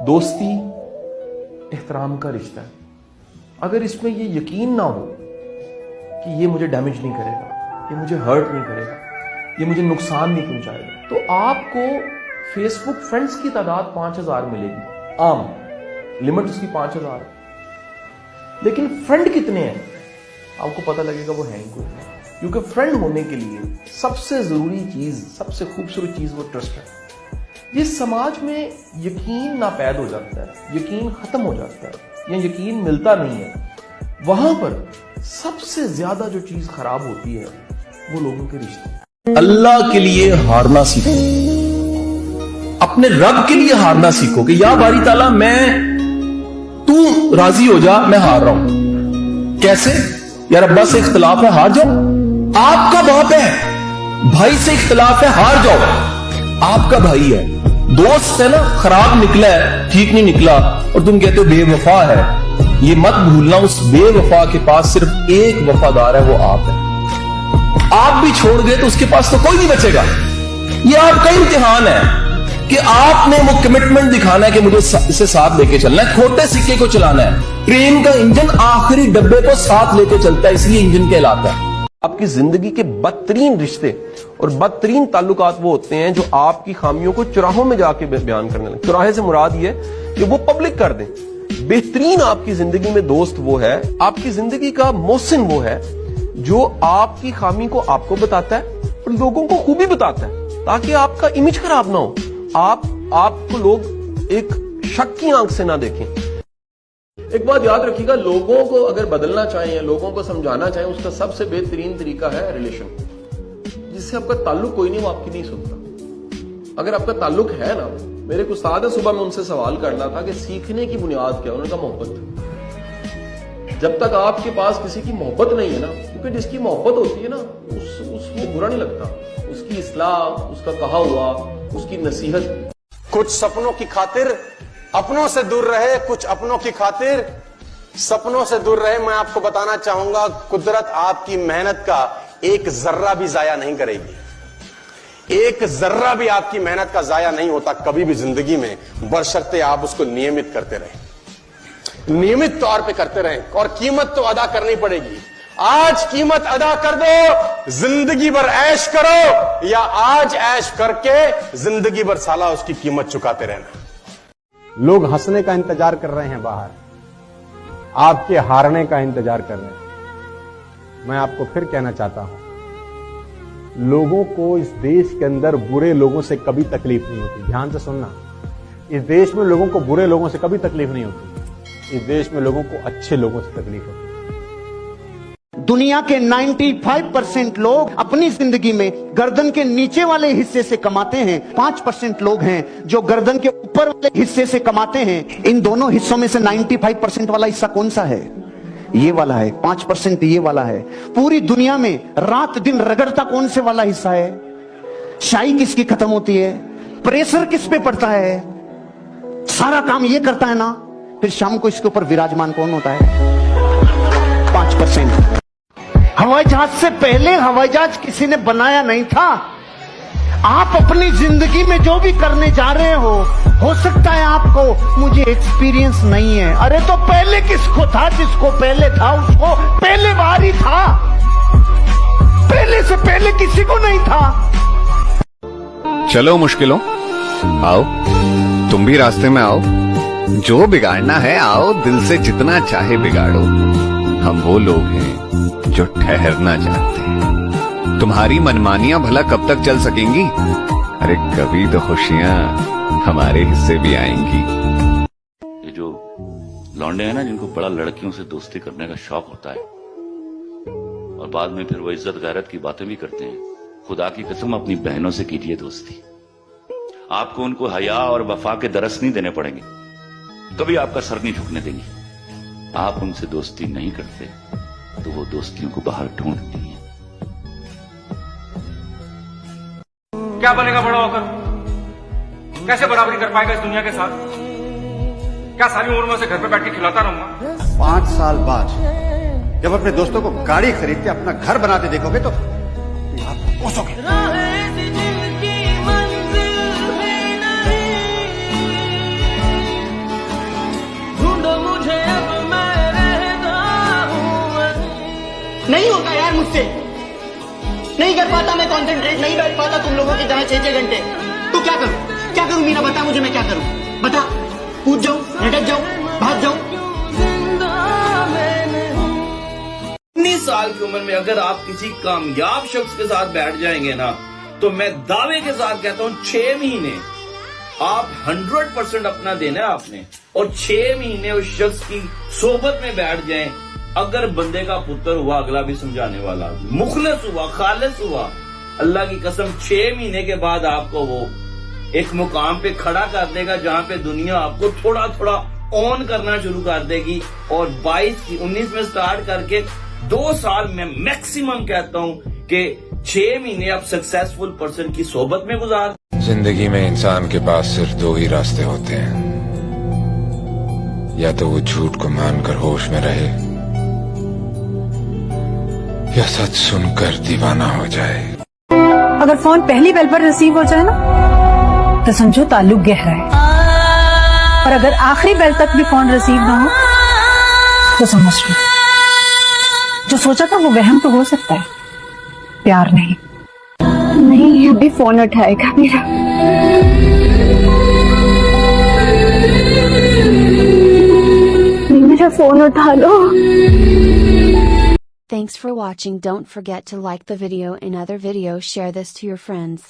दोस्ती एहतराम का रिश्ता है। अगर इसमें ये यकीन ना हो कि ये मुझे डैमेज नहीं करेगा, ये मुझे हर्ट नहीं करेगा, ये मुझे नुकसान नहीं पहुंचाएगा, तो आपको फेसबुक फ्रेंड्स की तादाद 5000 मिलेगी, आम लिमिट उसकी 5000 है। लेकिन फ्रेंड कितने हैं आपको पता लगेगा वो है ही कोई नहीं। क्योंकि फ्रेंड होने के लिए सबसे जरूरी चीज, सबसे खूबसूरत चीज वो ट्रस्ट है। जिस समाज में यकीन नापैद हो जाता है, यकीन खत्म हो जाता है या यकीन मिलता नहीं है, वहां पर सबसे ज्यादा जो चीज खराब होती है वो लोगों के रिश्ते। अल्लाह के लिए हारना सीखो, अपने रब के लिए हारना सीखो कि या बारी ताला तू राजी हो जा, मैं हार रहा हूं। कैसे? यार अब्बा से इख्तिलाफ है, हार जाओ। आपका बाप है, भाई से इख्तिलाफ है, हार जाओ। आपका भाई है, दोस्त है ना, खराब निकला है, ठीक नहीं निकला, और तुम कहते हो बेवफा है। ये मत भूलना, उस बेवफा के पास सिर्फ एक वफादार है, वो आप है। आप भी छोड़ गए तो उसके पास तो कोई नहीं बचेगा। ये आपका इम्तिहान है कि आपने वो कमिटमेंट दिखाना है कि मुझे इसे साथ लेके चलना है। खोटे सिक्के को चलाना है। ट्रेन का इंजन आखिरी डब्बे को साथ लेके चलता है, इसलिए इंजन कहलाता है। आपकी जिंदगी के बदतरीन रिश्ते और बदतरीन ताल्लुकात वो होते हैं जो आपकी खामियों को चौराहों में जाके बयान करने लगे। चौराहे से मुराद ये कि वो पब्लिक कर दें। बेहतरीन आपकी जिंदगी में दोस्त वो है, आपकी जिंदगी का मोहसिन वो है जो आपकी खामी को आपको बताता है और लोगों को खूबी बताता है, ताकि आपका इमेज खराब ना हो, आपको लोग एक शक की आंख से ना देखें। एक बात याद रखिएगा, लोगों को अगर बदलना चाहें या लोगों को समझाना चाहें, उसका सबसे बेहतरीन तरीका है रिलेशन। जिससे आपका ताल्लुक कोई नहीं, वो आपकी नहीं सुनता। अगर आपका ताल्लुक है ना, मेरे एक उस्ताद है, सुबह मैं उनसे सवाल करना था कि सीखने की बुनियाद क्या है। उन्होंने कहा मोहब्बत। जब तक आपके पास किसी की मोहब्बत नहीं है ना, क्योंकि जिसकी मोहब्बत होती है ना, उसको बुरा नहीं लगता, उसकी इस्लाह, उसका कहा हुआ, उसकी नसीहत। कुछ सपनों की खातिर अपनों से दूर रहे, कुछ अपनों की खातिर सपनों से दूर रहे। मैं आपको बताना चाहूंगा, कुदरत आपकी मेहनत का एक जर्रा भी जाया नहीं करेगी। एक जर्रा भी आपकी मेहनत का जाया नहीं होता कभी भी जिंदगी में, बशर्ते आप उसको नियमित करते रहें, नियमित तौर पे करते रहें। और कीमत तो अदा करनी पड़ेगी। आज कीमत अदा कर दो, जिंदगी भर ऐश करो, या आज ऐश करके जिंदगी भर साला उसकी कीमत चुकाते रहना। लोग हंसने का इंतजार कर रहे हैं बाहर, आपके हारने का इंतजार कर रहे हैं। मैं आपको फिर कहना चाहता हूं, लोगों को इस देश के अंदर बुरे लोगों से कभी तकलीफ नहीं होती। ध्यान से सुनना, इस देश में लोगों को बुरे लोगों से कभी तकलीफ नहीं होती। इस देश में लोगों को अच्छे लोगों से तकलीफ होती है। दुनिया के 95% लोग अपनी जिंदगी में गर्दन के नीचे वाले हिस्से से कमाते हैं। 5% लोग हैं जो गर्दन के ऊपर वाले हिस्से से कमाते हैं। इन दोनों हिस्सों में से 95% वाला हिस्सा कौन सा है? ये वाला है। 5% ये वाला है। पूरी दुनिया में रात दिन रगड़ता कौन से वाला हिस्सा है? शाई किसकी खत्म होती है? प्रेशर किस पे पड़ता है? सारा काम ये करता है ना, फिर शाम को इसके ऊपर विराजमान कौन होता है? 5%। हवाई जहाज से पहले हवाई जहाज किसी ने बनाया नहीं था। आप अपनी जिंदगी में जो भी करने जा रहे हो सकता है आपको मुझे एक्सपीरियंस नहीं है। अरे तो पहले किसको था? जिसको पहले था उसको पहले बार ही था। पहले से पहले किसी को नहीं था। चलो मुश्किलों, आओ तुम भी रास्ते में आओ। जो बिगाड़ना है आओ, दिल से जितना चाहे बिगाड़ो। हम वो लोग हैं जो ठहरना चाहते हैं। तुम्हारी मनमानियां भला कब तक चल सकेंगी? अरे कभी तो खुशियां हमारे हिस्से भी आएंगी। ये जो लौंडे हैं ना, जिनको बड़ा लड़कियों से दोस्ती करने का शौक होता है और बाद में फिर वो इज्जत गैरत की बातें भी करते हैं, खुदा की कसम अपनी बहनों से कीजिए दोस्ती। आपको उनको हया और वफा के दरस नहीं देने पड़ेंगे, कभी आपका सर नहीं झुकने देंगी। आप उनसे दोस्ती नहीं करते तो वो दोस्तियों को बाहर ढूंढती हैं। क्या बनेगा बड़ा होकर? कैसे बराबरी कर पाएगा इस दुनिया के साथ? क्या सारी उम्र में से घर पे बैठ के खिलाता रहूंगा? 5 साल बाद जब अपने दोस्तों को गाड़ी खरीद के अपना घर बनाते देखोगे तो आप कोसोगे। मुझसे, नहीं कर पाता मैं कंसंट्रेट, नहीं बैठ पाता तुम लोगों की तरह 6-6 घंटे, तो क्या करूं मीना, बता मुझे, मैं क्या करूं, बता, कूद जाऊं, लटक जाऊं, भाग जाऊं? 19 साल की उम्र में अगर आप किसी कामयाब शख्स के साथ बैठ जाएंगे ना, तो मैं दावे के साथ कहता हूं 6 महीने आप 100% अपना देना है आपने, और 6 महीने उस शख्स की सोबत में बैठ जाएं। अगर बंदे का पुत्र हुआ, अगला भी समझाने वाला, मुखलिस हुआ, खालिस हुआ, अल्लाह की कसम 6 महीने के बाद आपको वो एक मुकाम पे खड़ा कर देगा जहां पे दुनिया आपको थोड़ा थोड़ा ऑन करना शुरू कर देगी। और 19 में स्टार्ट करके 2 साल में मैक्सिमम कहता हूं कि 6 महीने आप सक्सेसफुल पर्सन की सोबत में गुजार। जिंदगी में इंसान के पास सिर्फ 2 ही रास्ते होते हैं, या तो वो झूठ को मानकर होश में रहे, या सच सुनकर दीवाना हो जाए। अगर फोन पहली बेल पर रिसीव हो जाए ना, तो समझो ताल्लुक गहरा है, और अगर आखिरी बेल तक भी फोन रिसीव ना हो, तो समझ लो जो सोचा था वो वहम तो हो सकता है, प्यार नहीं। नहीं, अभी फोन उठाएगा मेरा। मेरा फोन उठा लो। Thanks for watching. Don't forget to like the video and other videos, share this to your friends.